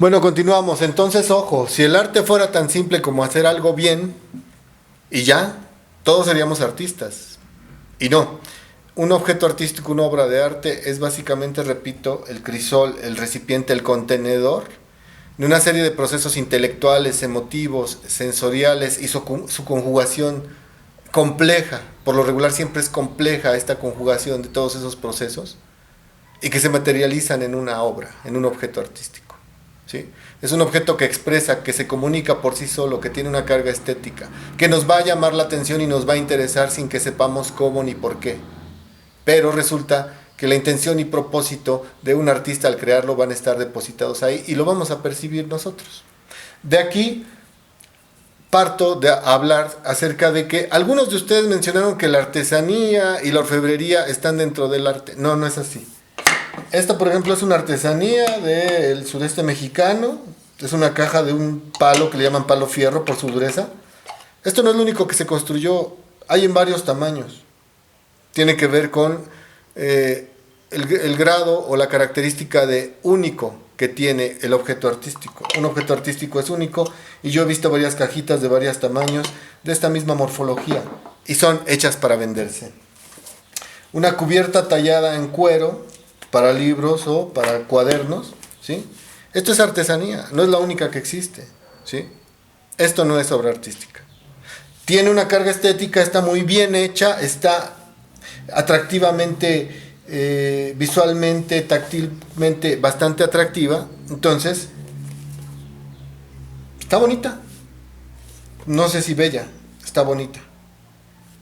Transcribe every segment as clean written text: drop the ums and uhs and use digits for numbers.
Bueno, continuamos. Entonces, ojo, si el arte fuera tan simple como hacer algo bien y ya, todos seríamos artistas. Y no. Un objeto artístico, una obra de arte, es básicamente, repito, el crisol, el recipiente, el contenedor de una serie de procesos intelectuales, emotivos, sensoriales y su conjugación compleja. Por lo regular siempre es compleja esta conjugación de todos esos procesos y que se materializan en una obra, en un objeto artístico. ¿Sí? Es un objeto que expresa, que se comunica por sí solo, que tiene una carga estética, que nos va a llamar la atención y nos va a interesar sin que sepamos cómo ni por qué. Pero resulta que la intención y propósito de un artista al crearlo van a estar depositados ahí y lo vamos a percibir nosotros. De aquí parto de hablar acerca de que algunos de ustedes mencionaron que la artesanía y la orfebrería están dentro del arte. No, no es así. Esta, por ejemplo, es una artesanía del sureste mexicano. Es una caja de un palo que le llaman palo fierro por su dureza. Esto no es lo único que se construyó. Hay en varios tamaños. Tiene que ver con el grado o la característica de único que tiene el objeto artístico. Un objeto artístico es único y yo he visto varias cajitas de varios tamaños de esta misma morfología y son hechas para venderse. Una cubierta tallada en cuero para libros o para cuadernos, ¿sí? Esto es artesanía, no es la única que existe, ¿sí? Esto no es obra artística. Tiene una carga estética, está muy bien hecha, está atractivamente, visualmente, táctilmente bastante atractiva. Entonces, está bonita. No sé si bella, está bonita.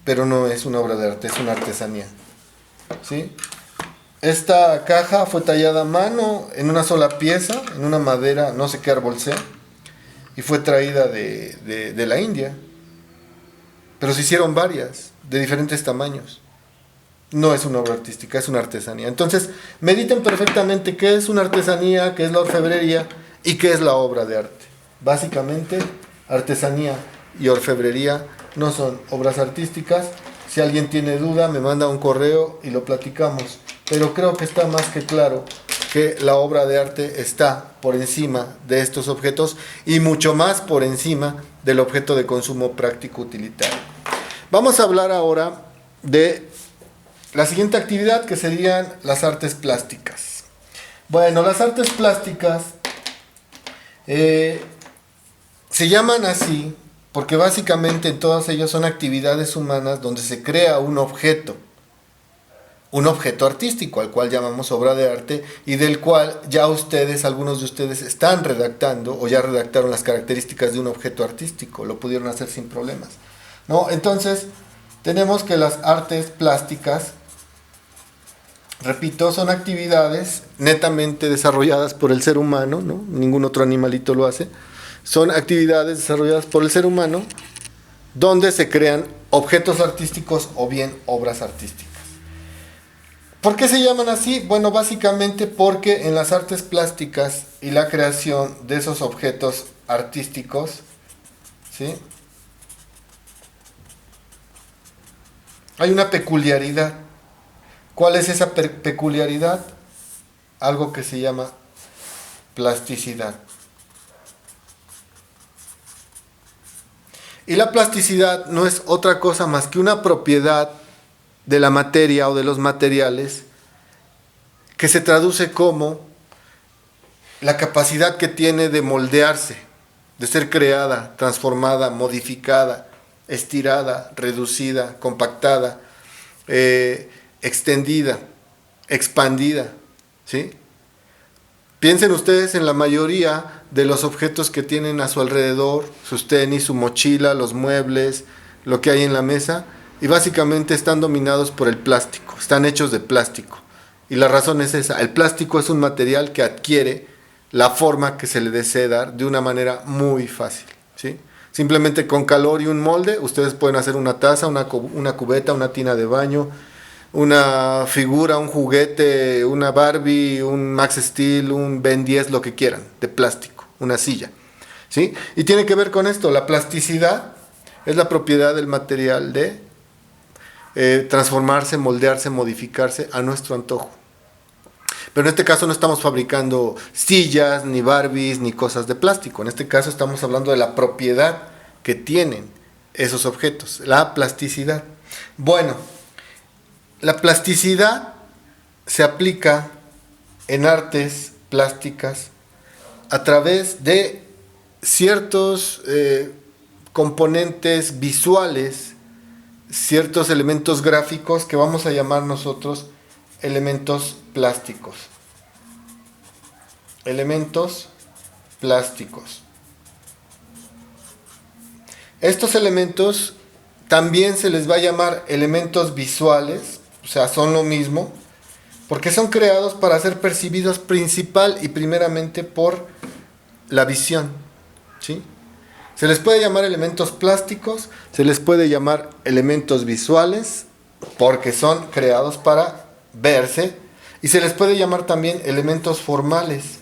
Pero no es una obra de arte, es una artesanía. ¿Sí? Esta caja fue tallada a mano en una sola pieza, en una madera, no sé qué árbol sea, y fue traída de la India. Pero se hicieron varias, de diferentes tamaños. No es una obra artística, es una artesanía. Entonces, mediten perfectamente qué es una artesanía, qué es la orfebrería y qué es la obra de arte. Básicamente, artesanía y orfebrería no son obras artísticas. Si alguien tiene duda, me manda un correo y lo platicamos. Pero creo que está más que claro que la obra de arte está por encima de estos objetos y mucho más por encima del objeto de consumo práctico utilitario. Vamos a hablar ahora de la siguiente actividad, que serían las artes plásticas. Bueno, las artes plásticas se llaman así porque básicamente en todas ellas son actividades humanas donde se crea un objeto artístico, al cual llamamos obra de arte, y del cual ya ustedes, algunos de ustedes, están redactando o ya redactaron las características de un objeto artístico, lo pudieron hacer sin problemas, ¿no? Entonces, tenemos que las artes plásticas, repito, son actividades netamente desarrolladas por el ser humano, ¿no? Ningún otro animalito lo hace. Son actividades desarrolladas por el ser humano donde se crean objetos artísticos o bien obras artísticas. ¿Por qué se llaman así? Bueno, básicamente porque en las artes plásticas y la creación de esos objetos artísticos, ¿sí?, hay una peculiaridad. ¿Cuál es esa peculiaridad? Algo que se llama plasticidad. Y la plasticidad no es otra cosa más que una propiedad de la materia o de los materiales que se traduce como la capacidad que tiene de moldearse, de ser creada, transformada, modificada, estirada, reducida, compactada, extendida, expandida, ¿sí? Piensen ustedes en la mayoría de los objetos que tienen a su alrededor, sus tenis, su mochila, los muebles, lo que hay en la mesa, y básicamente están dominados por el plástico, están hechos de plástico. Y la razón es esa, el plástico es un material que adquiere la forma que se le desee dar de una manera muy fácil, ¿sí? Simplemente con calor y un molde, ustedes pueden hacer una taza, una cubeta, una tina de baño, una figura, un juguete, una Barbie, un Max Steel, un Ben 10, lo que quieran, de plástico, una silla, ¿sí? Y tiene que ver con esto, la plasticidad es la propiedad del material de transformarse, moldearse, modificarse a nuestro antojo. Pero en este caso no estamos fabricando sillas, ni Barbies, ni cosas de plástico. En este caso estamos hablando de la propiedad que tienen esos objetos, la plasticidad. Bueno, la plasticidad se aplica en artes plásticas a través de ciertos componentes visuales, ciertos elementos gráficos que vamos a llamar nosotros elementos plásticos. Elementos plásticos. Estos elementos también se les va a llamar elementos visuales, o sea, son lo mismo, porque son creados para ser percibidos principal y primeramente por la visión, ¿sí? Se les puede llamar elementos plásticos, se les puede llamar elementos visuales, porque son creados para verse, y se les puede llamar también elementos formales,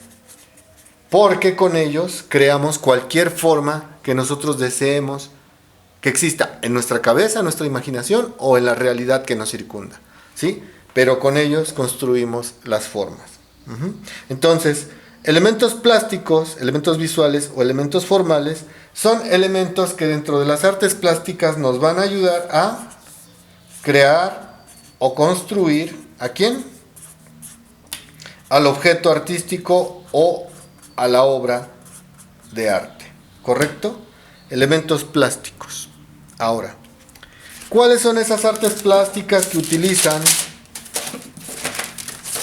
porque con ellos creamos cualquier forma que nosotros deseemos que exista en nuestra cabeza, en nuestra imaginación o en la realidad que nos circunda, ¿sí? Pero con ellos construimos las formas. Entonces, elementos plásticos, elementos visuales o elementos formales son elementos que dentro de las artes plásticas nos van a ayudar a crear o construir, ¿a quién? Al objeto artístico o a la obra de arte, ¿correcto? Elementos plásticos. Ahora, ¿cuáles son esas artes plásticas que utilizan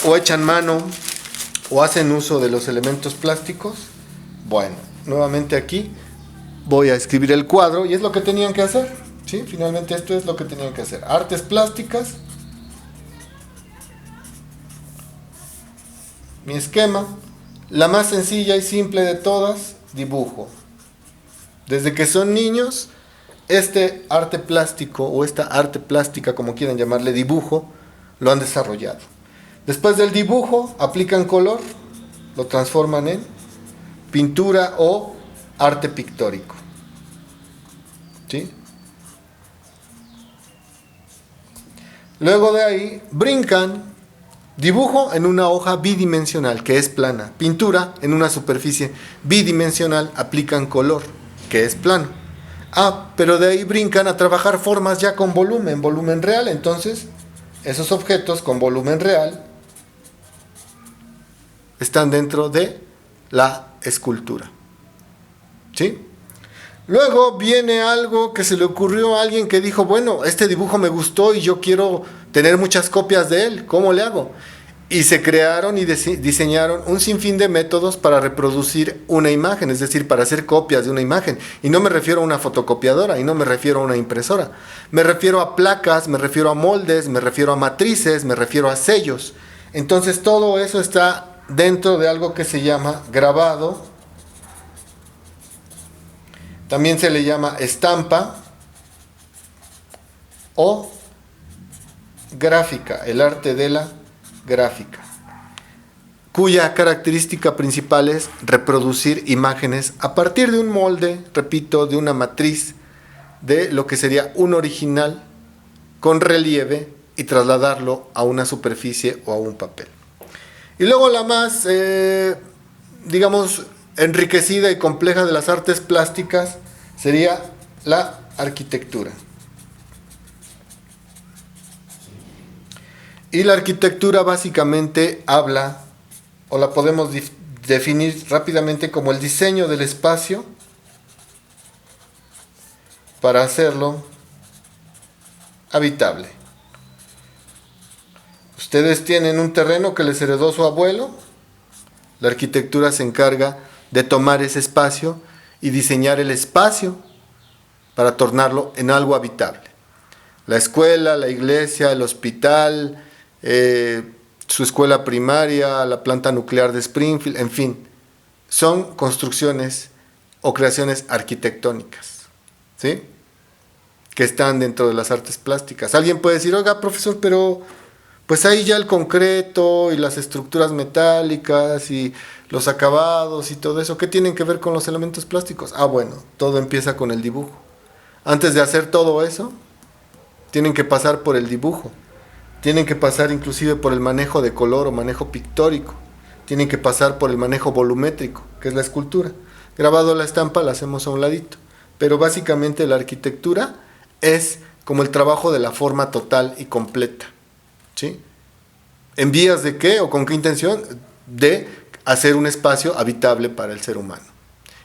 o echan mano o hacen uso de los elementos plásticos? Bueno, nuevamente aquí voy a escribir el cuadro y es lo que tenían que hacer, ¿sí? Finalmente esto es lo que tenían que hacer. Artes plásticas. Mi esquema, la más sencilla y simple de todas, dibujo. Desde que son niños, este arte plástico o esta arte plástica, como quieran llamarle, dibujo, lo han desarrollado. Después del dibujo, aplican color, lo transforman en pintura o arte pictórico, ¿sí? Luego de ahí, brincan. Dibujo en una hoja bidimensional, que es plana. Pintura en una superficie bidimensional, aplican color, que es plano. Pero de ahí brincan a trabajar formas ya con volumen real. Entonces, esos objetos con volumen real están dentro de la escultura, ¿sí? Luego viene algo que se le ocurrió a alguien que dijo, bueno, este dibujo me gustó y yo quiero tener muchas copias de él, ¿cómo le hago? Y se crearon y diseñaron un sinfín de métodos para reproducir una imagen, es decir, para hacer copias de una imagen. Y no me refiero a una fotocopiadora, y no me refiero a una impresora. Me refiero a placas, me refiero a moldes, me refiero a matrices, me refiero a sellos. Entonces todo eso está dentro de algo que se llama grabado. También se le llama estampa o gráfica, el arte de la gráfica, cuya característica principal es reproducir imágenes a partir de un molde, repito, de una matriz, de lo que sería un original con relieve y trasladarlo a una superficie o a un papel. Y luego la más, digamos, enriquecida y compleja de las artes plásticas sería la arquitectura. Y la arquitectura básicamente habla, o la podemos definir rápidamente como el diseño del espacio para hacerlo habitable. Ustedes tienen un terreno que les heredó su abuelo. La arquitectura se encarga de tomar ese espacio y diseñar el espacio para tornarlo en algo habitable. La escuela, la iglesia, el hospital, su escuela primaria, la planta nuclear de Springfield, en fin, son construcciones o creaciones arquitectónicas, ¿sí? Que están dentro de las artes plásticas. Alguien puede decir, oiga, profesor, pero pues ahí ya el concreto y las estructuras metálicas y los acabados y todo eso, ¿qué tienen que ver con los elementos plásticos? Bueno, todo empieza con el dibujo. Antes de hacer todo eso, tienen que pasar por el dibujo. tienen que pasar inclusive por el manejo de color o manejo pictórico, tienen que pasar por el manejo volumétrico, que es la escultura. Grabado la estampa la hacemos a un ladito, pero básicamente la arquitectura es como el trabajo de la forma total y completa, ¿sí? ¿En vías de qué o con qué intención? De hacer un espacio habitable para el ser humano.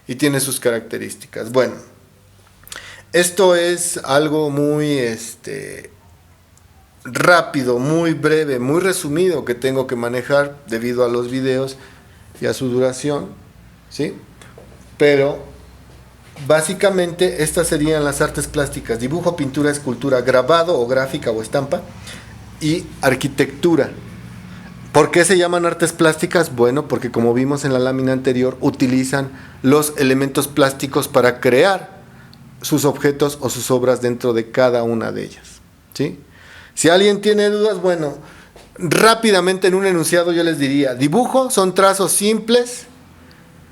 Y tiene sus características. Bueno, esto es algo muy rápido, muy breve, muy resumido que tengo que manejar debido a los videos y a su duración, ¿sí? Pero básicamente estas serían las artes plásticas: dibujo, pintura, escultura, grabado o gráfica o estampa, y arquitectura. ¿Por qué se llaman artes plásticas? Bueno, porque como vimos en la lámina anterior, utilizan los elementos plásticos para crear sus objetos o sus obras dentro de cada una de ellas, ¿sí? Si alguien tiene dudas, bueno, rápidamente en un enunciado yo les diría: dibujo son trazos simples,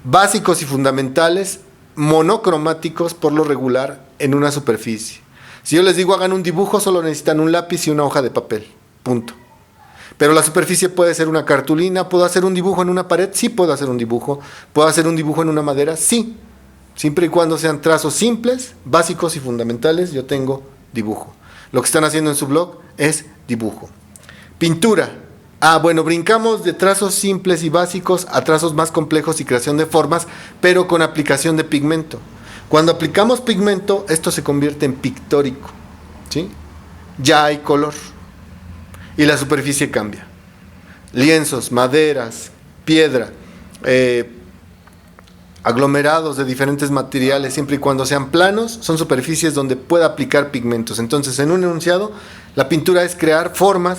básicos y fundamentales, monocromáticos por lo regular en una superficie. Si yo les digo hagan un dibujo, solo necesitan un lápiz y una hoja de papel, punto. Pero la superficie puede ser una cartulina. ¿Puedo hacer un dibujo en una pared? Sí, puedo hacer un dibujo. ¿Puedo hacer un dibujo en una madera? Sí. Siempre y cuando sean trazos simples, básicos y fundamentales, yo tengo dibujo. Lo que están haciendo en su blog es dibujo. Pintura. Bueno, brincamos de trazos simples y básicos a trazos más complejos y creación de formas, pero con aplicación de pigmento. Cuando aplicamos pigmento, esto se convierte en pictórico, ¿sí? Ya hay color y la superficie cambia. Lienzos, maderas, piedra, aglomerados de diferentes materiales, siempre y cuando sean planos, son superficies donde pueda aplicar pigmentos. Entonces, en un enunciado, la pintura es crear formas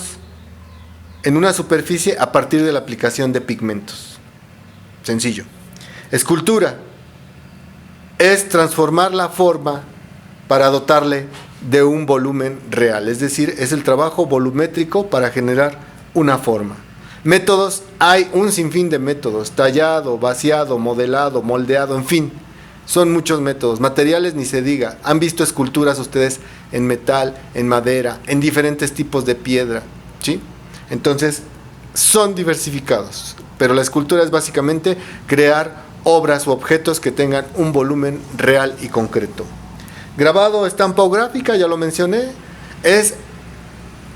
en una superficie a partir de la aplicación de pigmentos. Sencillo. Escultura es transformar la forma para dotarle de un volumen real, es decir, es el trabajo volumétrico para generar una forma. Métodos, hay un sinfín de métodos: tallado, vaciado, modelado, moldeado, en fin, son muchos métodos. Materiales ni se diga. Han visto esculturas ustedes en metal, en madera, en diferentes tipos de piedra, ¿sí? Entonces, son diversificados, pero la escultura es básicamente crear obras u objetos que tengan un volumen real y concreto. Grabado, estampa o gráfica, ya lo mencioné, es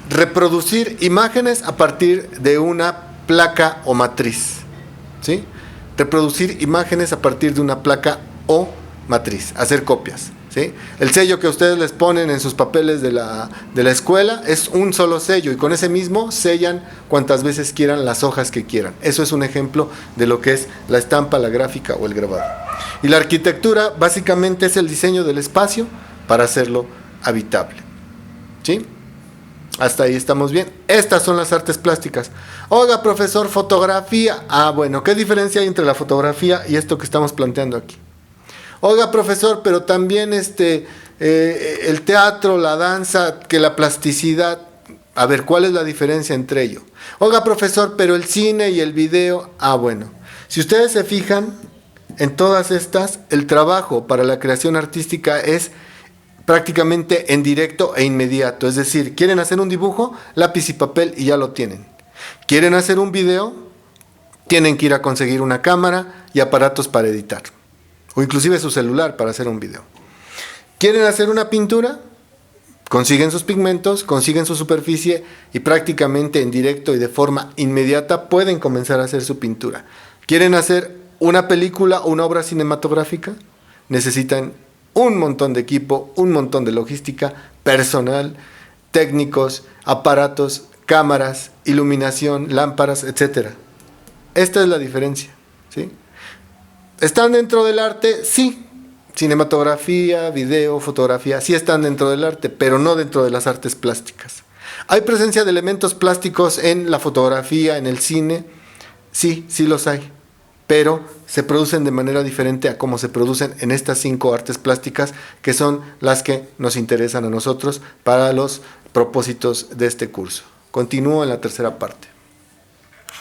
reproducir imágenes a partir de una placa o matriz, ¿sí? Reproducir imágenes a partir de una placa o matriz, hacer copias, ¿sí? El sello que ustedes les ponen en sus papeles de la escuela es un solo sello, y con ese mismo sellan cuantas veces quieran las hojas que quieran. Eso es un ejemplo de lo que es la estampa, la gráfica o el grabado. Y la arquitectura básicamente es el diseño del espacio para hacerlo habitable, ¿sí? Hasta ahí estamos bien. Estas son las artes plásticas. Oiga, profesor, fotografía. Bueno, ¿qué diferencia hay entre la fotografía y esto que estamos planteando aquí? Oiga, profesor, pero también el teatro, la danza, que la plasticidad. A ver, ¿cuál es la diferencia entre ello? Oiga, profesor, pero el cine y el video. Bueno, si ustedes se fijan, en todas estas, el trabajo para la creación artística es prácticamente en directo e inmediato. Es decir, quieren hacer un dibujo, lápiz y papel y ya lo tienen. Quieren hacer un video, tienen que ir a conseguir una cámara y aparatos para editar, o inclusive su celular para hacer un video. Quieren hacer una pintura, consiguen sus pigmentos, consiguen su superficie y prácticamente en directo y de forma inmediata pueden comenzar a hacer su pintura. Quieren hacer una película o una obra cinematográfica, necesitan un montón de equipo, un montón de logística, personal, técnicos, aparatos, cámaras, iluminación, lámparas, etc. Esta es la diferencia, ¿sí? ¿Están dentro del arte? Sí. Cinematografía, video, fotografía, sí están dentro del arte, pero no dentro de las artes plásticas. ¿Hay presencia de elementos plásticos en la fotografía, en el cine? Sí, sí los hay, pero se producen de manera diferente a cómo se producen en estas 5 artes plásticas, que son las que nos interesan a nosotros para los propósitos de este curso. Continúo en la tercera parte.